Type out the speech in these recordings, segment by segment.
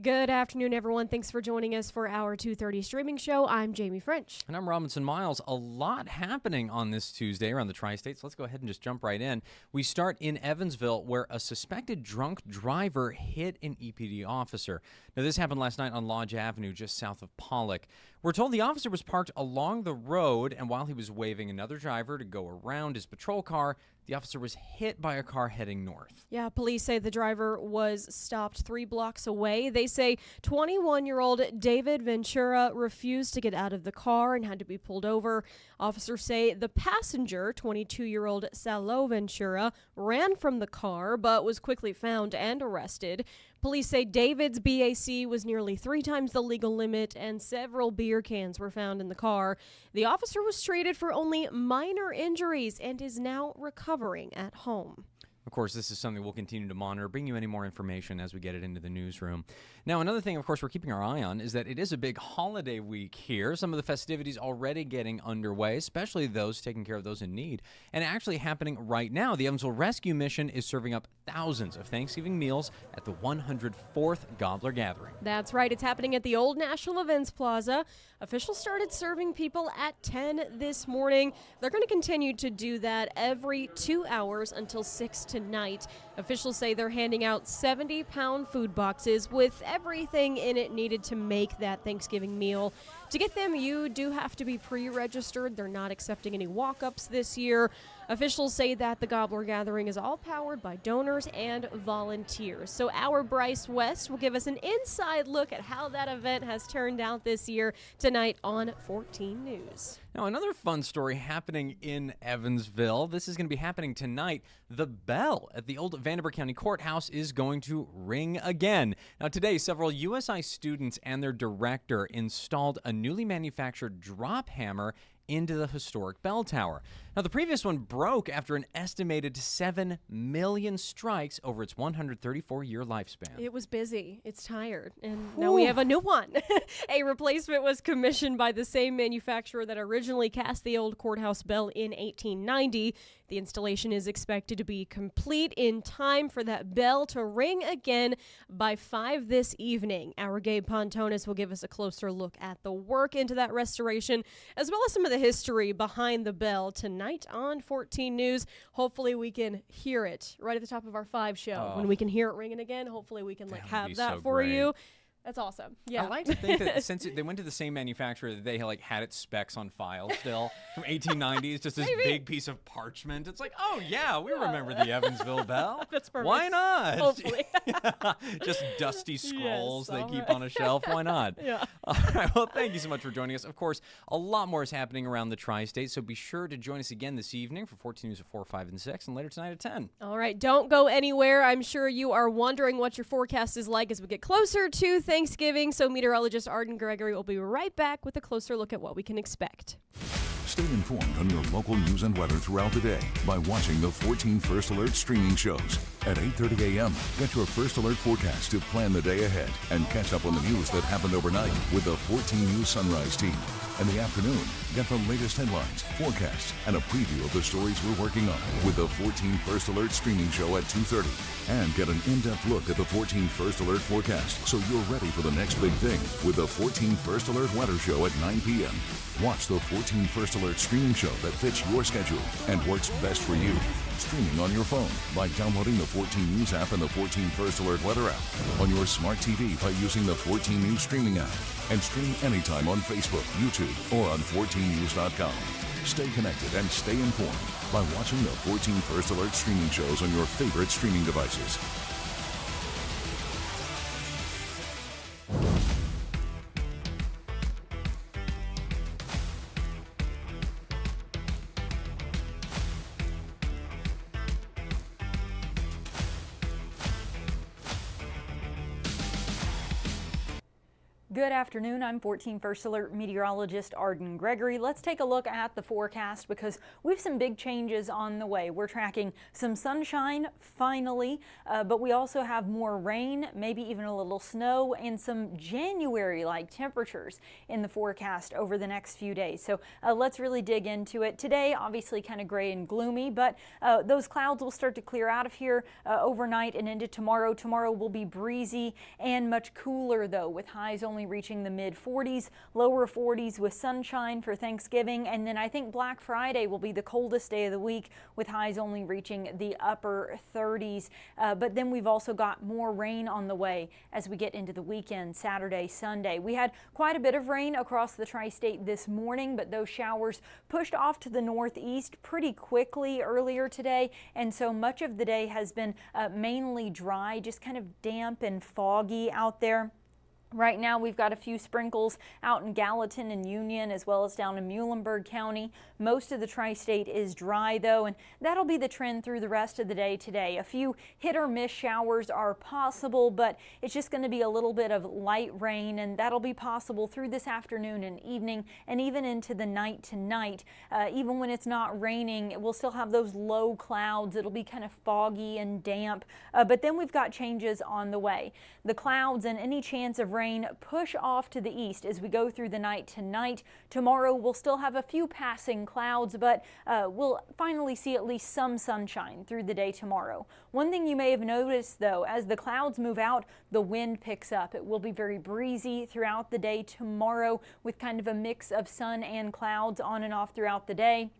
Good afternoon, everyone. Thanks for joining us for our 2:30 streaming show. I'm Jamie French. And I'm Robinson Miles. A lot happening on this Tuesday around the Tri-States. Let's go ahead and just jump right in. We start in Evansville, where a suspected drunk driver hit an EPD officer. Now, this happened last night on Lodge Avenue, just south of Pollock. We're told the officer was parked along the road, and while he was waving another driver to go around his patrol car, the officer was hit by a car heading north. Yeah, police say the driver was stopped 3 blocks away. They say 21-year-old David Ventura refused to get out of the car and had to be pulled over. Officers say the passenger, 22-year-old Salo Ventura, ran from the car but was quickly found and arrested. Police say David's BAC was nearly 3 times the legal limit and several beer cans were found in the car. The officer was treated for only minor injuries and is now recovering at home. Of course, this is something we'll continue to monitor, bring you any more information as we get it into the newsroom. Now, another thing, of course, we're keeping our eye on is that it is a big holiday week here. Some of the festivities already getting underway, especially those taking care of those in need. And actually happening right now, the Evansville Rescue Mission is serving up thousands of Thanksgiving meals at the 104th Gobbler Gathering. That's right. It's happening at the Old National Events Plaza. Officials started serving people at 10 this morning. They're going to continue to do that every 2 hours until 6 tonight. Officials say they're handing out 70-pound food boxes with everything in it needed to make that Thanksgiving meal. To get them, you do have to be pre-registered. They're not accepting any walk-ups this year. Officials say that the Gobbler Gathering is all powered by donors and volunteers. So our Bryce West will give us an inside look at how that event has turned out this year tonight on 14 News. Now, another fun story happening in Evansville. This is going to be happening tonight. The bell at the old Vanderburgh County Courthouse is going to ring again. Now, today, several USI students and their director installed a newly manufactured drop hammer into the historic bell tower. Now, the previous one broke after an estimated 7 million strikes over its 134-year lifespan. It was busy. It's tired. And now we have a new one. A replacement was commissioned by the same manufacturer that originally cast the old courthouse bell in 1890. The installation is expected to be complete in time for that bell to ring again by 5 this evening. Our Gabe Pontonis will give us a closer look at the work into that restoration, as well as some of the history behind the bell tonight on 14 News. Hopefully we can hear it right at the top of our 5 show. When we can hear it ringing again, hopefully we can have that so for great. you. That's awesome. Yeah. I like to think that since they went to the same manufacturer, that they had its specs on file still from 1890s, just this big piece of parchment. It's like, oh yeah, we remember the Evansville bell. That's perfect. Why not? Hopefully. Just dusty scrolls they all keep right. on a shelf. Why not? Yeah. All right. Well, thank you so much for joining us. Of course, a lot more is happening around the Tri-State, so be sure to join us again this evening for 14 News at 4, 5, and 6, and later tonight at 10. All right, don't go anywhere. I'm sure you are wondering what your forecast is like as we get closer to Thanksgiving. So meteorologist Arden Gregory will be right back with a closer look at what we can expect. Stay informed on your local news and weather throughout the day by watching the 14 First Alert streaming shows. At 8:30 a.m., get your First Alert forecast to plan the day ahead and catch up on the news that happened overnight with the 14 News Sunrise team. In the afternoon, get the latest headlines, forecasts, and a preview of the stories we're working on with the 14 First Alert streaming show at 2:30. And get an in-depth look at the 14 First Alert forecast so you're ready for the next big thing with the 14 First Alert weather show at 9 p.m. Watch the 14 First Alert streaming show that fits your schedule and works best for you. Streaming on your phone by downloading the 14 News app and the 14 First Alert weather app. On your smart TV by using the 14 News streaming app. And stream anytime on Facebook, YouTube, or on 14news.com. Stay connected and stay informed by watching the 14 First Alert streaming shows on your favorite streaming devices. Good afternoon. I'm 14 First Alert meteorologist Arden Gregory. Let's take a look at the forecast because we have some big changes on the way. We're tracking some sunshine finally, but we also have more rain, maybe even a little snow, and some January-like temperatures in the forecast over the next few days. So let's really dig into it. Today, obviously kind of gray and gloomy, but those clouds will start to clear out of here overnight and into tomorrow. Tomorrow will be breezy and much cooler though, with highs only reaching the mid 40s, lower 40s with sunshine for Thanksgiving. And then I think Black Friday will be the coldest day of the week with highs only reaching the upper 30s. But then we've also got more rain on the way as we get into the weekend, Saturday, Sunday. We had quite a bit of rain across the tri-state this morning, but those showers pushed off to the northeast pretty quickly earlier today. And so much of the day has been mainly dry, just kind of damp and foggy out there. Right now we've got a few sprinkles out in Gallatin and Union as well as down in Muhlenberg County. Most of the tri-state is dry though, and that'll be the trend through the rest of the day today. A few hit or miss showers are possible, but it's just going to be a little bit of light rain, and that'll be possible through this afternoon and evening and even into the night tonight. Even when it's not raining, we'll still have those low clouds. It'll be kind of foggy and damp, but then we've got changes on the way. The clouds and any chance of rain push off to the east as we go through the night tonight. Tomorrow we'll still have a few passing clouds, but we'll finally see at least some sunshine through the day tomorrow. One thing you may have noticed though, as the clouds move out, the wind picks up. It will be very breezy throughout the day tomorrow with kind of a mix of sun and clouds on and off throughout the day.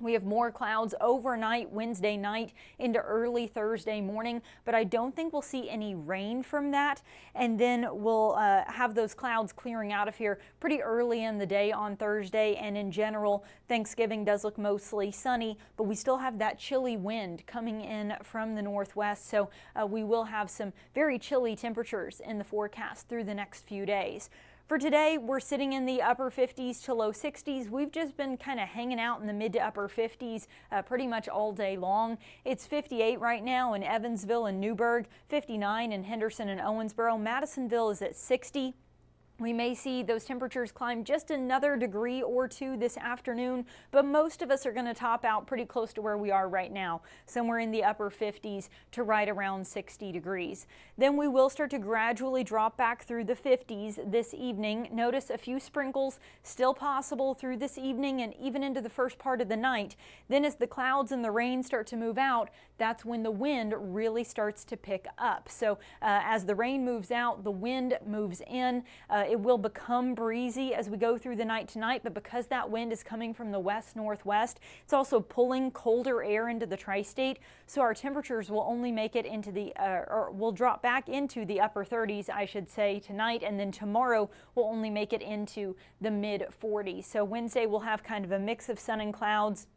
We have more clouds overnight Wednesday night into early Thursday morning, but I don't think we'll see any rain from that. And then we'll have those clouds clearing out of here pretty early in the day on Thursday. And in general, Thanksgiving does look mostly sunny, but we still have that chilly wind coming in from the northwest. So we will have some very chilly temperatures in the forecast through the next few days. For today, we're sitting in the upper 50s to low 60s. We've just been kind of hanging out in the mid to upper 50s pretty much all day long. It's 58 right now in Evansville and Newburgh, 59 in Henderson and Owensboro. Madisonville is at 60. We may see those temperatures climb just another degree or two this afternoon, but most of us are going to top out pretty close to where we are right now, somewhere in the upper 50s to right around 60 degrees. Then we will start to gradually drop back through the 50s this evening. Notice a few sprinkles still possible through this evening and even into the first part of the night. Then as the clouds and the rain start to move out, that's when the wind really starts to pick up. So as the rain moves out, the wind moves in. It will become breezy as we go through the night tonight, but because that wind is coming from the west-northwest, it's also pulling colder air into the tri-state, so our temperatures will only make it into the, or will drop back into the upper 30s, I should say, tonight, and then tomorrow will only make it into the mid-40s. So Wednesday we'll have kind of a mix of sun and clouds,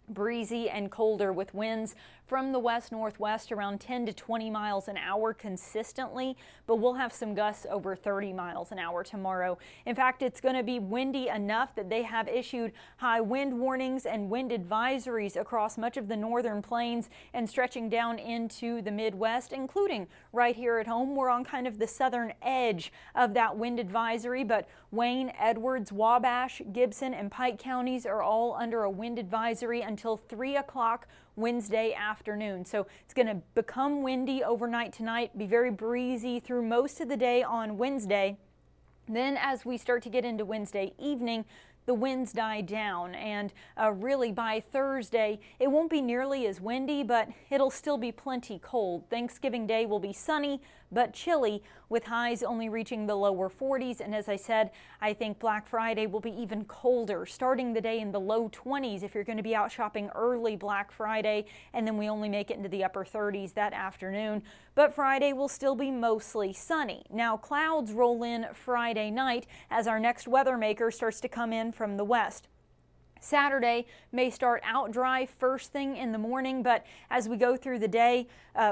breezy and colder with winds from the west-northwest around 10 to 20 miles an hour consistently, but we'll have some gusts over 30 miles an hour tomorrow. In fact, it's going to be windy enough that they have issued high wind warnings and wind advisories across much of the northern plains and stretching down into the Midwest, including right here at home. We're on kind of the southern edge of that wind advisory, but Wayne, Edwards, Wabash, Gibson, and Pike counties are all under a wind advisory until 3 o'clock Wednesday afternoon. So it's going to become windy overnight tonight, be very breezy through most of the day on Wednesday. Then as we start to get into Wednesday evening, the winds die down, and really by Thursday it won't be nearly as windy, but it'll still be plenty cold. Thanksgiving Day will be sunny but chilly with highs only reaching the lower 40s, and as I said, I think Black Friday will be even colder, starting the day in the low 20s if you're going to be out shopping early Black Friday, and then we only make it into the upper 30s that afternoon. But Friday will still be mostly sunny. Now clouds roll in Friday night as our next weather maker starts to come in from the west. Saturday may start out dry first thing in the morning, but as we go through the day,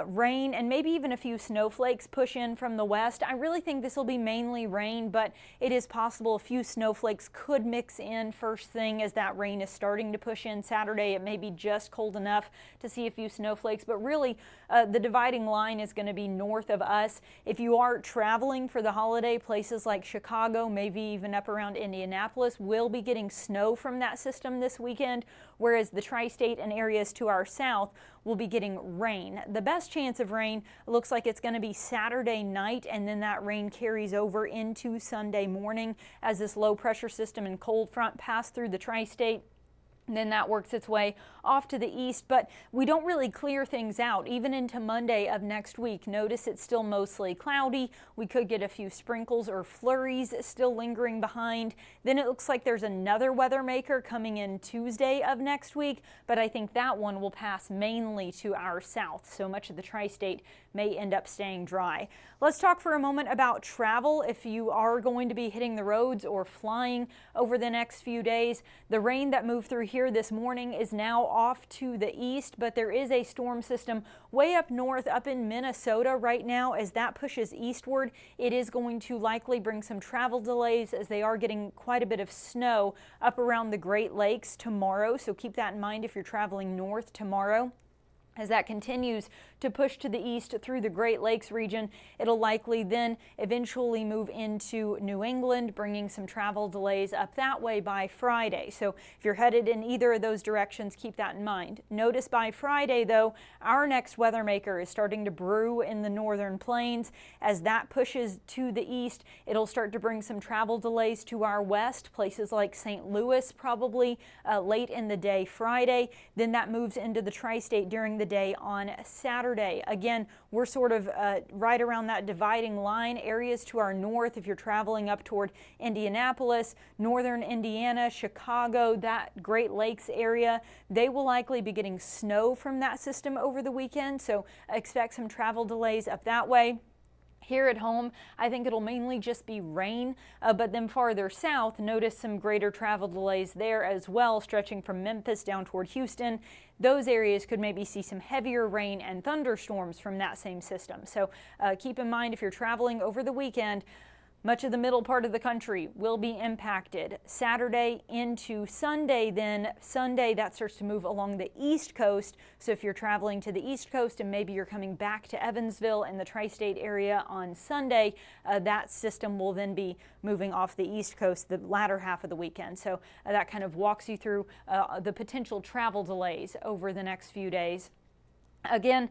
rain and maybe even a few snowflakes push in from the west. I really think this will be mainly rain, but it is possible a few snowflakes could mix in first thing as that rain is starting to push in Saturday. It may be just cold enough to see a few snowflakes, but really the dividing line is going to be north of us. If you are traveling for the holiday, places like Chicago, maybe even up around Indianapolis, will be getting snow from that system this weekend, whereas the tri-state and areas to our south will be getting rain. The best chance of rain looks like it's going to be Saturday night, and then that rain carries over into Sunday morning as this low pressure system and cold front pass through the tri-state. And then that works its way off to the east, but we don't really clear things out even into Monday of next week. Notice it's still mostly cloudy. We could get a few sprinkles or flurries still lingering behind. Then it looks like there's another weather maker coming in Tuesday of next week, but I think that one will pass mainly to our south. So much of the tri-state may end up staying dry. Let's talk for a moment about travel. If you are going to be hitting the roads or flying over the next few days, the rain that moved through here this morning is now off to the east, but there is a storm system way up north up in Minnesota right now. As that pushes eastward, it is going to likely bring some travel delays as they are getting quite a bit of snow up around the Great Lakes tomorrow. So keep that in mind if you're traveling north tomorrow. As that continues to push to the east through the Great Lakes region, it'll likely then eventually move into New England, bringing some travel delays up that way by Friday. So if you're headed in either of those directions, keep that in mind. Notice by Friday, though, our next weather maker is starting to brew in the northern plains. As that pushes to the east, it'll start to bring some travel delays to our west, places like St. Louis probably late in the day Friday. Then that moves into the tri-state during the day on Saturday. Again, we're sort of right around that dividing line. Areas to our north, if you're traveling up toward Indianapolis, northern Indiana, Chicago, that Great Lakes area, they will likely be getting snow from that system over the weekend. So expect some travel delays up that way. Here at home, I think it'll mainly just be rain, but then farther south, notice some greater travel delays there as well, stretching from Memphis down toward Houston. Those areas could maybe see some heavier rain and thunderstorms from that same system. So keep in mind if you're traveling over the weekend, much of the middle part of the country will be impacted. Saturday into Sunday, then Sunday that starts to move along the east coast. So if you're traveling to the east coast and maybe you're coming back to Evansville and the tri-state area on Sunday, that system will then be moving off the east coast the latter half of the weekend. So that kind of walks you through the potential travel delays over the next few days. Again,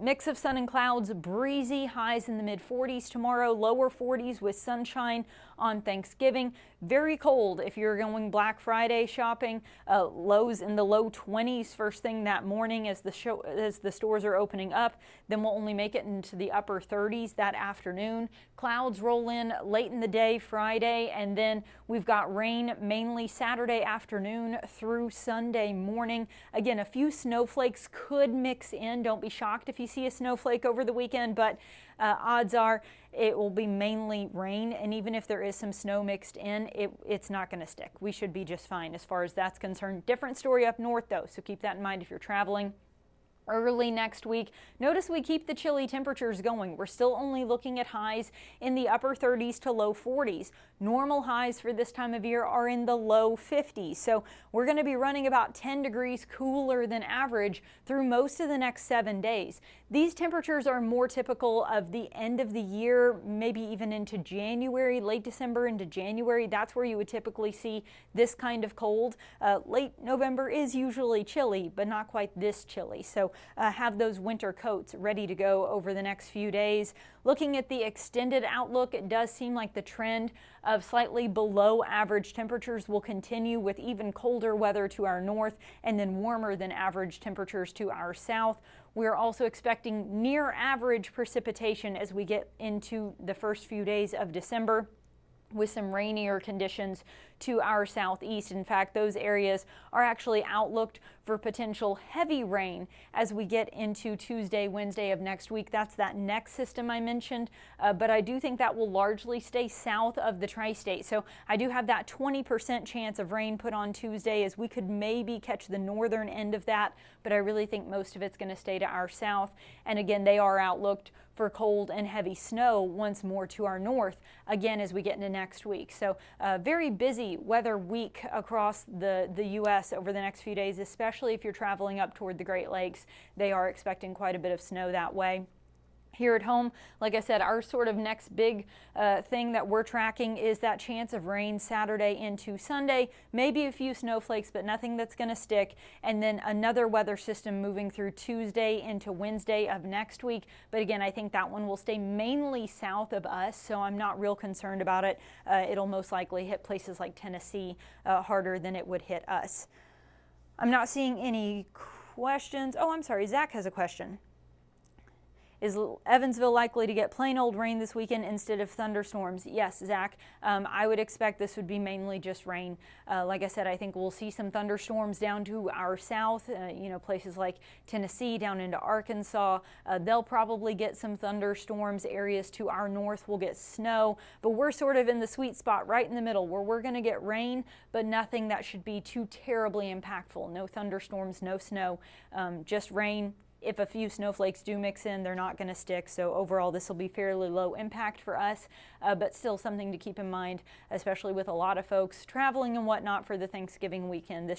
mix of sun and clouds, breezy, highs in the mid-40s tomorrow, lower 40s with sunshine on Thanksgiving. Very cold if you're going Black Friday shopping. Lows in the low 20s first thing that morning as the stores are opening up. Then we'll only make it into the upper 30s that afternoon. Clouds roll in late in the day Friday, and then we've got rain mainly Saturday afternoon through Sunday morning. Again, a few snowflakes could mix in. Don't be shocked if you see a snowflake over the weekend, but odds are it will be mainly rain, and even if there is some snow mixed in, it's not going to stick. We should be just fine as far as that's concerned. Different story up north, though, so keep that in mind if you're traveling. Early next week, notice we keep the chilly temperatures going. We're still only looking at highs in the upper 30s to low 40s. Normal highs for this time of year are in the low 50s. So we're going to be running about 10 degrees cooler than average through most of the next 7 days. These temperatures are more typical of the end of the year, maybe even into January, late December into January. That's where you would typically see this kind of cold. Late November is usually chilly, but not quite this chilly. So have those winter coats ready to go over the next few days. Looking at the extended outlook, it does seem like the trend of slightly below average temperatures will continue, with even colder weather to our north and then warmer than average temperatures to our south. We're also expecting near average precipitation as we get into the first few days of December, with some rainier conditions to our southeast. In fact, those areas are actually outlooked for potential heavy rain as we get into Tuesday, Wednesday of next week. That's that next system I mentioned, but I do think that will largely stay south of the tri-state. So I do have that 20% chance of rain put on Tuesday, as we could maybe catch the northern end of that, but I really think most of it's going to stay to our south. And again, they are outlooked for cold and heavy snow once more to our north again as we get into next week. So very busy weather week across the U.S. over the next few days, especially if you're traveling up toward the Great Lakes. They are expecting quite a bit of snow that way. Here at home, like I said, our sort of next big thing that we're tracking is that chance of rain Saturday into Sunday. Maybe a few snowflakes, but nothing that's going to stick. And then another weather system moving through Tuesday into Wednesday of next week. But again, I think that one will stay mainly south of us, so I'm not real concerned about it. It'll most likely hit places like Tennessee harder than it would hit us. I'm not seeing any questions. Oh, I'm sorry, Zach has a question. Is Evansville likely to get plain old rain this weekend instead of thunderstorms? Yes, Zach. I would expect this would be mainly just rain. Like I said, I think we'll see some thunderstorms down to our south, places like Tennessee, down into Arkansas. They'll probably get some thunderstorms. Areas to our north will get snow, but we're sort of in the sweet spot right in the middle where we're going to get rain, but nothing that should be too terribly impactful. No thunderstorms, no snow, just rain. If a few snowflakes do mix in, they're not going to stick. So overall, this will be fairly low impact for us, but still something to keep in mind, especially with a lot of folks traveling and whatnot for the Thanksgiving weekend.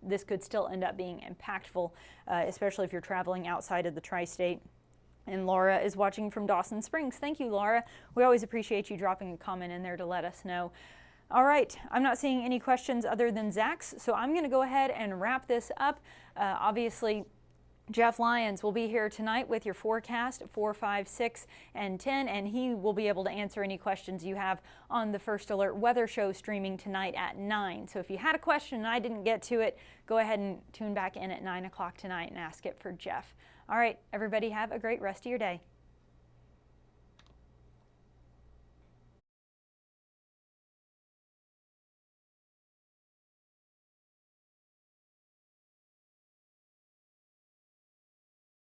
This could still end up being impactful, especially if you're traveling outside of the tri-state. And Laura is watching from Dawson Springs. Thank you, Laura. We always appreciate you dropping a comment in there to let us know. All right, I'm not seeing any questions other than Zach's, so I'm going to go ahead and wrap this up. Obviously, Jeff Lyons will be here tonight with your forecast at 4, 5, 6, and 10, and he will be able to answer any questions you have on the First Alert Weather Show streaming tonight at 9. So if you had a question and I didn't get to it, go ahead and tune back in at 9 o'clock tonight and ask it for Jeff. All right, everybody have a great rest of your day.